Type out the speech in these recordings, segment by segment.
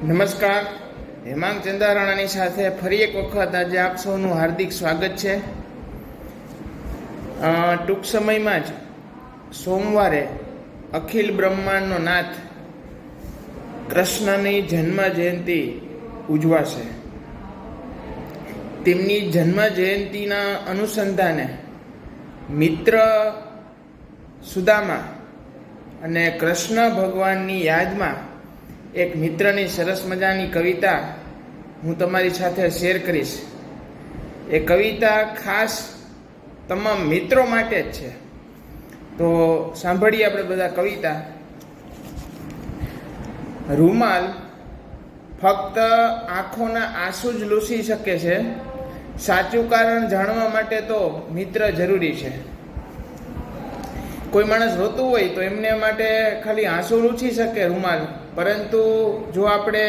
નમસ્કાર, હેમાંગ ચંદારાણાની સાથે ફરી એક વખત આજે આપ સૌનું હાર્દિક સ્વાગત છે. ટૂંક સમયમાં જ સોમવારે અખિલ બ્રહ્માંડનો નાથ કૃષ્ણની જન્મ જયંતિ ઉજવાશે. તેમની જન્મ જયંતિના અનુસંધાને મિત્ર સુદામા અને કૃષ્ણ ભગવાનની યાદમાં એક મિત્રની સરસ મજાની કવિતા હું તમારી સાથે શેર કરીશ. એ કવિતા ખાસ તમામ મિત્રો માટે જ છે, તો સાંભળીએ આપણે બધા કવિતા. રૂમાલ ફક્ત આંખોના આંસુ જ લૂછી શકે છે. સાચું કારણ જાણવા માટે તો મિત્ર જરૂરી છે. કોઈ માણસ રોતું હોય તો એમને માટે ખાલી આંસુ લૂછી શકે રૂમાલ, પરંતુ જો આપણે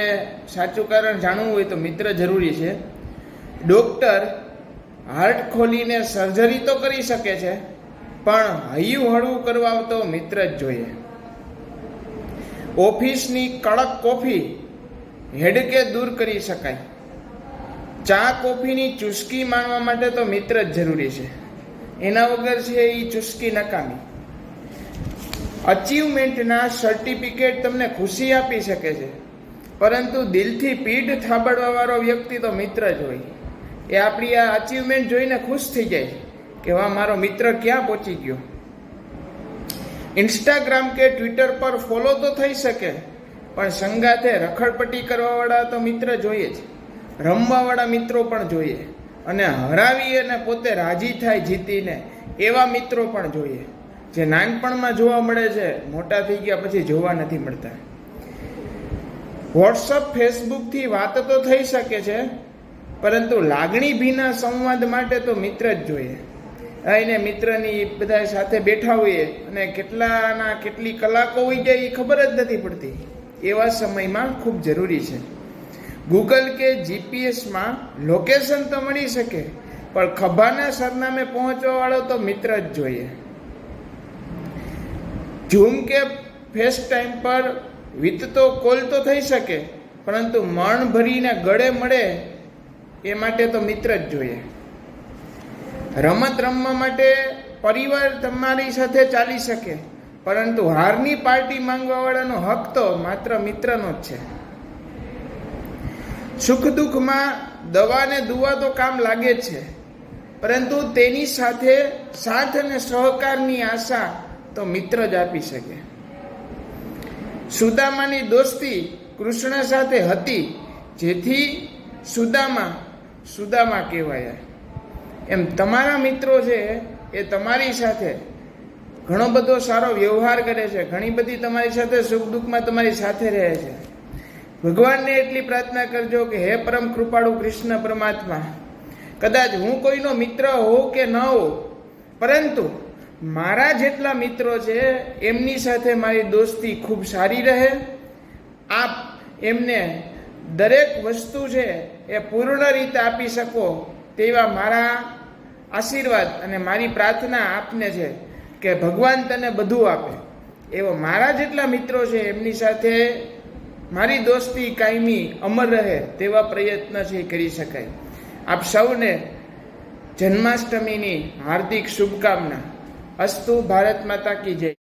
સાચું કારણ જાણવું હોય તો મિત્ર જરૂરી છે. ડૉક્ટર હાર્ટ ખોલીને સર્જરી તો કરી શકે છે, પણ હૈયું હળવું કરવા તો મિત્ર જ જોઈએ. ઓફિસની કડક કોફી હેડકે દૂર કરી શકાય. ચા કોફીની ચુસ્કી માણવા માટે તો મિત્ર જ જરૂરી છે. એના વગર છે એ ચુસ્કી નકામી. અચીવમેન્ટના સર્ટિફિકેટ તમને ખુશી આપી શકે છે, પરંતુ દિલથી પીઠ થાબડવાવાળો વ્યક્તિ તો મિત્ર જ હોય. એ આપણી આ અચીવમેન્ટ જોઈને ખુશ થઈ જાય કે વાહ, મારો મિત્ર ક્યાં પહોંચી ગયો. ઇન્સ્ટાગ્રામ કે ટ્વિટર પર ફોલો તો થઈ શકે, પણ સંગાથે રખડપટ્ટી કરવાવાળા તો મિત્ર જોઈએ જ. રમવાવાળા મિત્રો પણ જોઈએ, અને હરાવી અને પોતે રાજી થાય જીતીને એવા મિત્રો પણ જોઈએ, જે નાનપણમાં જોવા મળે છે, મોટા થઈ ગયા પછી જોવા નથી મળતા. વોટ્સઅપ ફેસબુકથી વાત તો થઈ શકે છે, પરંતુ લાગણી ભીના સંવાદ માટે તો મિત્ર જ જોઈએ. એને મિત્રની બધા સાથે બેઠા હોઈએ અને કેટલી કલાકો હોઈ જાય એ ખબર જ નથી પડતી. એવા સમયમાં ખૂબ જરૂરી છે. ગૂગલ કે જીપીએસમાં લોકેશન તો મળી શકે, પણ ખભાના સરનામે પહોંચવા વાળો તો મિત્ર જ જોઈએ. ઝૂમ કે ફેસ ટાઈમ પર વીતતો કોલ તો થઈ શકે, પરંતુ મન ભરીને ગળે મળે એ માટે તો મિત્ર જ જોઈએ. રમત રમવા માટે પરિવાર તમારી સાથે ચાલી શકે, પરંતુ હારની પાર્ટી માંગવાવાળાનો હક તો માત્ર મિત્રનો જ છે. સુખ દુઃખમાં દવા ને દુવા તો કામ લાગે જ છે, પરંતુ તેની સાથે સાથ અને સહકારની આશા તો મિત્ર જ આપી શકે. સુદામાની દોસ્તી કૃષ્ણ સાથે હતી, જેથી સુદામા કહેવાયા. એમ તમારા મિત્રો છે એ તમારી સાથે ઘણો બધો સારો વ્યવહાર કરે છે, ઘણી બધી તમારી સાથે સુખ દુઃખમાં તમારી સાથે રહે છે. ભગવાનને એટલી પ્રાર્થના કરજો કે હે પરમ કૃપાળુ કૃષ્ણ પરમાત્મા, કદાચ હું કોઈનો મિત્ર હોઉં કે ન હોઉં, પરંતુ મારા જેટલા મિત્રો છે એમની સાથે મારી દોસ્તી ખૂબ સારી રહે. આપ એમને દરેક વસ્તુ છે એ પૂર્ણ રીતે આપી શકો તેવા મારા આશીર્વાદ અને મારી પ્રાર્થના આપને છે કે ભગવાન તને બધું આપે. એવો મારા જેટલા મિત્રો છે એમની સાથે મારી દોસ્તી કાયમી અમર રહે તેવા પ્રયત્ન છે કરી શકાય. આપ સૌને જન્માષ્ટમીની હાર્દિક શુભકામના. અસ્તુ. ભારત માતા કી જય.